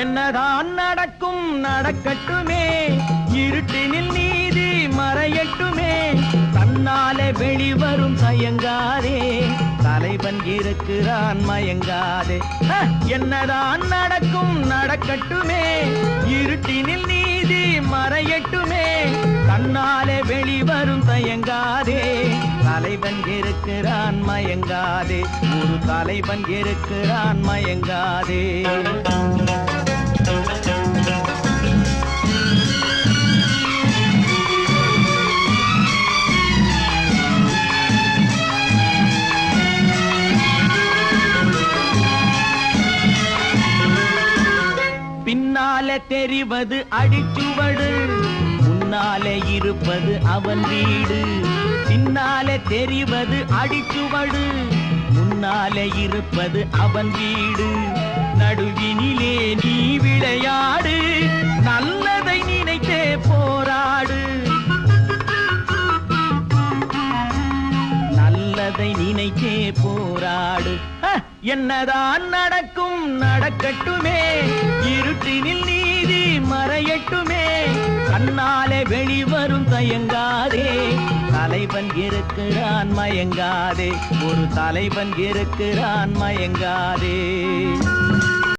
என்னதான் நடக்கும் நடக்கட்டுமே, இருட்டினில் நீதி மறையட்டுமே, தன்னாலே வெளிவரும் தயங்காதே, தலைவன் இருக்கிறான் மயங்காதே. என்னதான் நடக்கும் நடக்கட்டுமே, இருட்டினில் நீதி மறையட்டுமே, தன்னாலே வெளிவரும் தயங்காதே, தலைவன் இருக்கிறான் மயங்காதே, ஒரு தலைவன் இருக்கிறான் மயங்காதே. பின்னாலே தெரிவது அடிச்சுவடு, முன்னாலே இருப்பது அவன் வீடு. பின்னாலே தெரிவது அடிச்சுவடு, முன்னாலே இருப்பது அவன் வீடு. நடுவினிலே நீ விளையாடு, நல்லதை நினைத்தே போராடு, நல்லதை நினைத்தே போராடு. என்னதான் நடக்கும் நடக்கட்டுமே, இருட்டினில் நீதி மறையட்டுமே, கண்ணாலே வெளிவரும் தயங்காதே, தலைவன் இருக்கிறான் மயங்காதே, ஒரு தலைவன் இருக்கிறான் மயங்காதே.